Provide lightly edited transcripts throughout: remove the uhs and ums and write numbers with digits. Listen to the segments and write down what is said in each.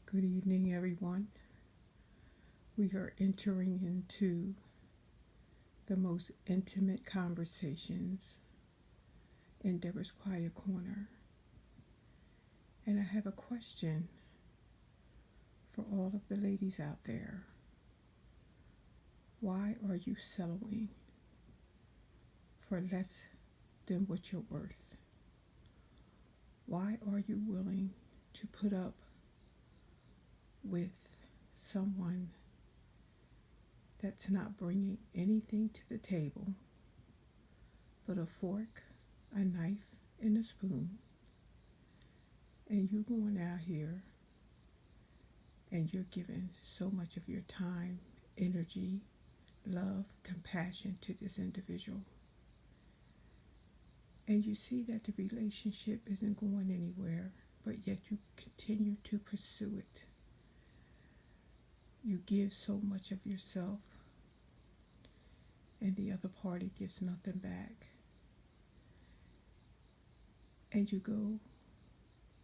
Good evening, everyone. We are entering into the most intimate conversations in Deborah's Quiet Corner. And I have a question for all of the ladies out there. Why are you settling for less than what you're worth? Why are you willing to put up with someone that's not bringing anything to the table but a fork, a knife, and a spoon, and you going out here and you're giving so much of your time, energy, love, compassion to this individual, and you see that the relationship isn't going anywhere, but yet you continue to pursue it. You give so much of yourself, and the other party gives nothing back. And you go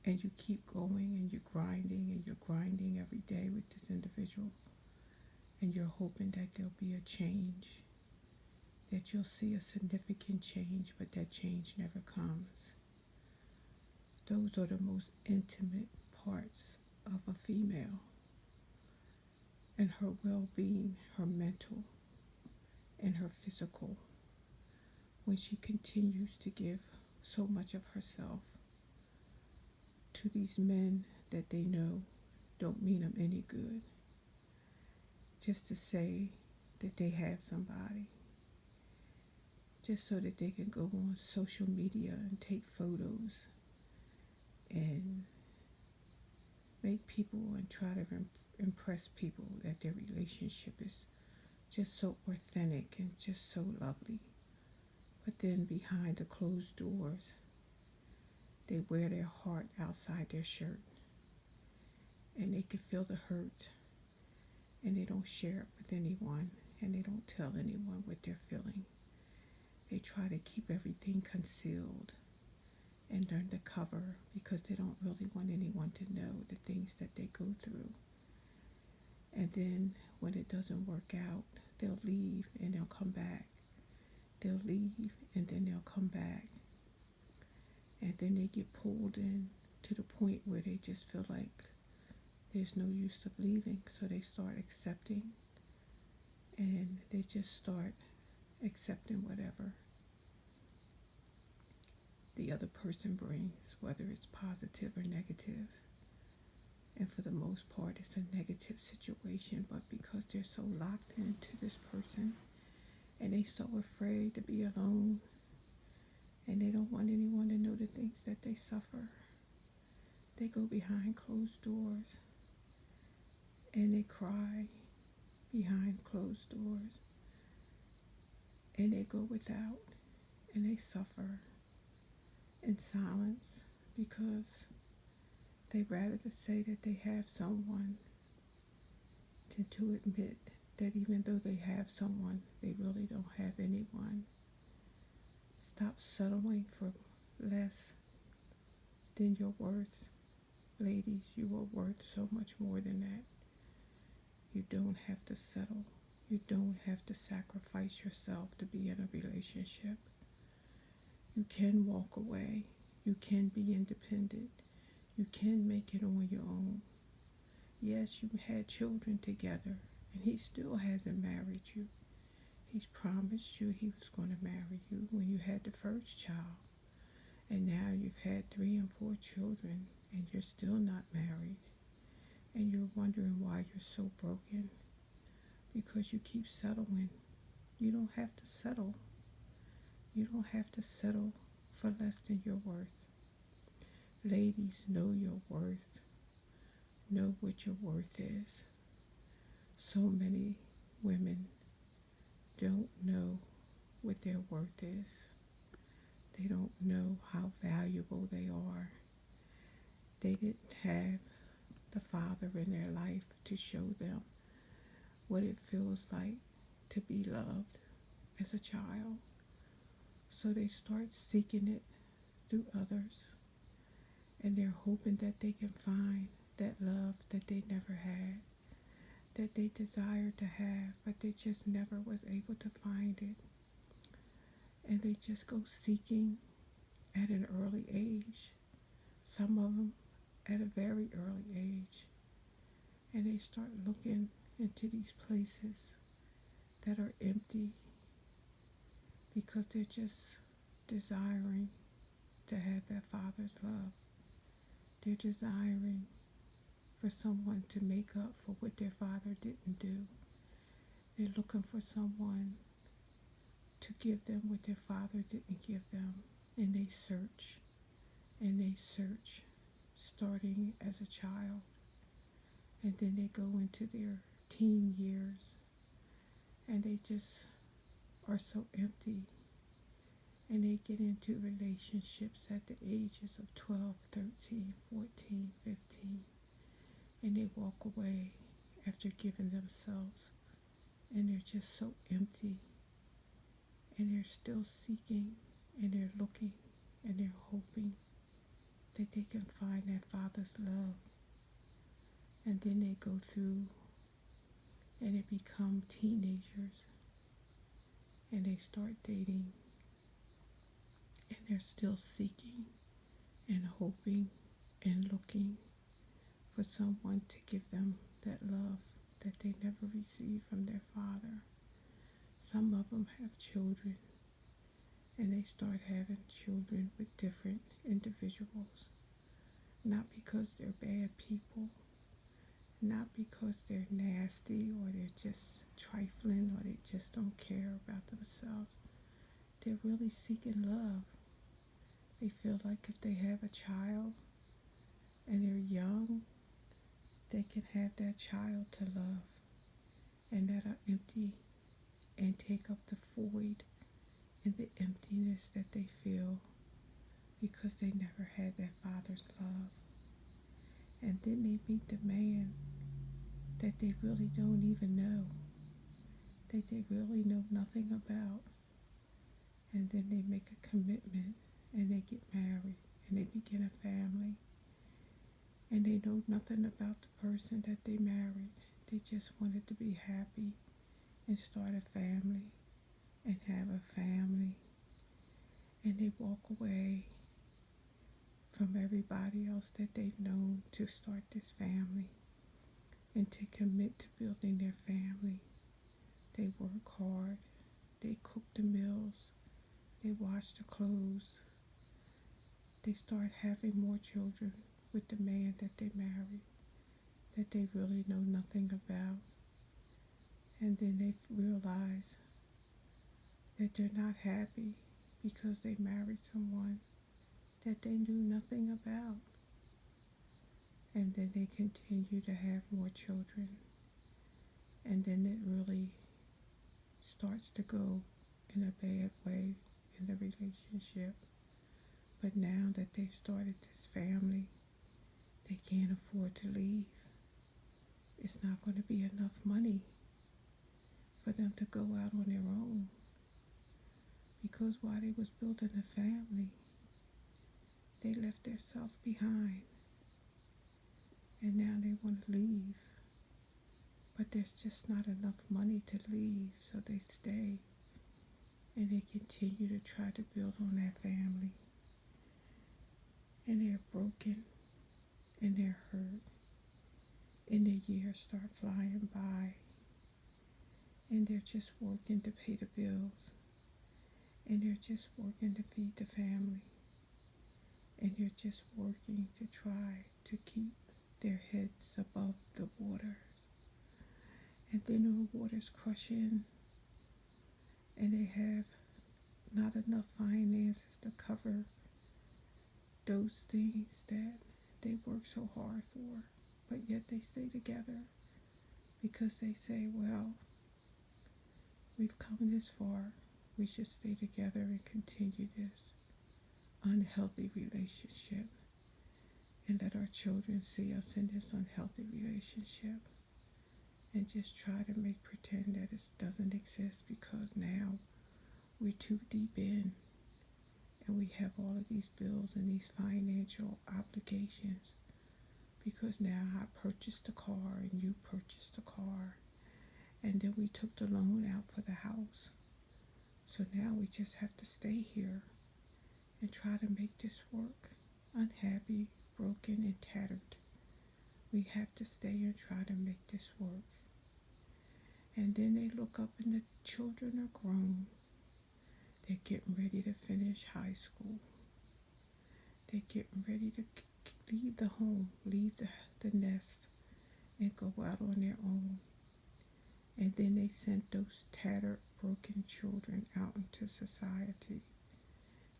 and you keep going and you're grinding every day with this individual, and you're hoping that there'll be a change, that you'll see a significant change, but that change never comes. Those are the most intimate parts of a female, and her well-being, her mental and her physical, when she continues to give so much of herself to these men that they know don't mean them any good, just to say that they have somebody, just so that they can go on social media and take photos and make people and try to impress people that their relationship is just so authentic and just so lovely. But then behind the closed doors, they wear their heart outside their shirt, and they can feel the hurt, and they don't share it with anyone, and they don't tell anyone what they're feeling. They try to keep everything concealed and undercover because they don't really want anyone to know the things that they go through. And then when it doesn't work out, they'll leave and they'll come back. They'll leave and then they'll come back. And then they get pulled in to the point where they just feel like there's no use of leaving. So they start accepting, and they just start accepting whatever the other person brings, whether it's positive or negative. And for the most part, it's a negative situation, but because they're so locked into this person and they're so afraid to be alone, and they don't want anyone to know the things that they suffer, they go behind closed doors and they cry behind closed doors, and they go without and they suffer in silence because they rather to say that they have someone than to admit that even though they have someone, they really don't have anyone. Stop settling for less than your worth. Ladies, you are worth so much more than that. You don't have to settle. You don't have to sacrifice yourself to be in a relationship. You can walk away. You can be independent. You can make it on your own. Yes, you had children together, and he still hasn't married you. He's promised you he was going to marry you when you had the first child. And now you've had 3 and 4 children, and you're still not married. And you're wondering why you're so broken. Because you keep settling. You don't have to settle. You don't have to settle for less than your worth. Ladies, know your worth. Know what your worth is. So many women don't know what their worth is. They don't know how valuable they are. They didn't have the father in their life to show them what it feels like to be loved as a child. So they start seeking it through others, and they're hoping that they can find that love that that they never had, that they desired to have, but they just never was able to find it. And they just go seeking at an early age, some of them at a very early age. And they start looking into these places that are empty because they're just desiring to have that Father's love. They're desiring for someone to make up for what their father didn't do. They're looking for someone to give them what their father didn't give them. And they search, starting as a child. And then they go into their teen years, and they just are so empty. And they get into relationships at the ages of 12, 13, 14, 15. And they walk away after giving themselves. And they're just so empty. And they're still seeking, and they're looking, and they're hoping that they can find that Father's love. And then they go through, and they become teenagers. And they start dating. And they're still seeking and hoping and looking for someone to give them that love that they never received from their father. Some of them have children, and they start having children with different individuals. Not because they're bad people, not because they're nasty or they're just trifling or they just don't care about themselves. They're really seeking love. They feel like if they have a child and they're young, they can have that child to love, and that are empty and take up the void and the emptiness that they feel because they never had that Father's love. And then they meet the man that they really don't even know, that they really know nothing about. And then they make a commitment, and they get married, and they begin a family. And they know nothing about the person that they married. They just wanted to be happy and start a family and have a family. And they walk away from everybody else that they've known to start this family and to commit to building their family. They work hard. They cook the meals. They wash the clothes. They start having more children with the man that they married, that they really know nothing about. And then they realize that they're not happy because they married someone that they knew nothing about. And then they continue to have more children. And then it really starts to go in a bad way in the relationship. But now that they've started this family, they can't afford to leave. It's not going to be enough money for them to go out on their own. Because while they was building a family, they left their self behind. And now they want to leave. But there's just not enough money to leave, so they stay. And they continue to try to build on that family. And they're broken, and they're hurt, and the years start flying by, and they're just working to pay the bills, and they're just working to feed the family, and they're just working to try to keep their heads above the waters. And then the waters crush in, and they have not enough finances to cover those things that they work so hard for, but yet they stay together because they say, well, we've come this far, we should stay together and continue this unhealthy relationship and let our children see us in this unhealthy relationship and just try to make pretend that it doesn't exist because now we're too deep in. And we have all of these bills and these financial obligations because because now I purchased the car and you purchased the car, and then we took the loan out for the house. So now we just have to stay here and try to make this work. Unhappy, broken, and tattered. We have to stay and try to make this work. And then they look up and the children are grown. They're getting ready to finish high school. They're getting ready to leave the home, leave the nest, and go out on their own. And then they sent those tattered, broken children out into society.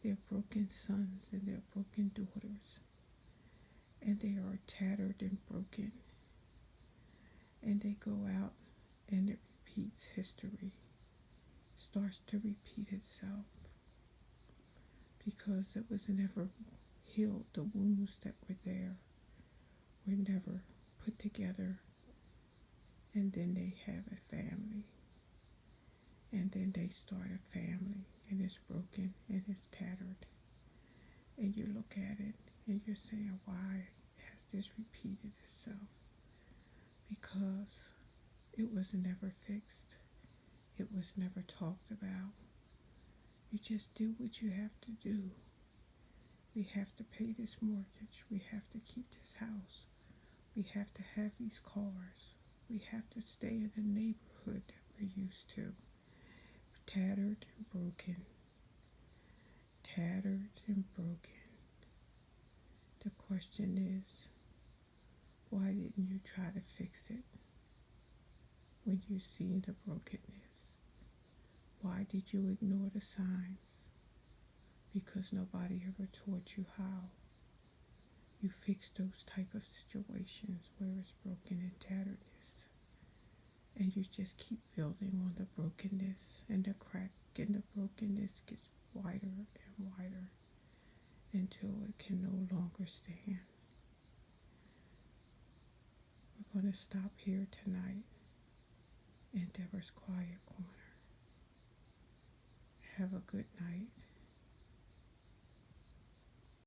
Their broken sons and their broken daughters. And they are tattered and broken. And they go out and it repeats history. Starts to repeat itself. Because it was never healed. The wounds that were there were never put together. And then they have a family. And then they start a family. And it's broken and it's tattered. And you look at it and you're saying, why has this repeated itself? Because it was never fixed. It was never talked about. You just do what you have to do. We have to pay this mortgage. We have to keep this house. We have to have these cars. We have to stay in the neighborhood that we're used to. Tattered and broken. Tattered and broken. The question is, why didn't you try to fix it when you see the brokenness? Why did you ignore the signs? Because nobody ever taught you how. You fix those type of situations where it's broken and tatteredness. And you just keep building on the brokenness, and the crack in the brokenness gets wider and wider until it can no longer stand. We're going to stop here tonight in Deborah's Quiet Corner. Have a good night.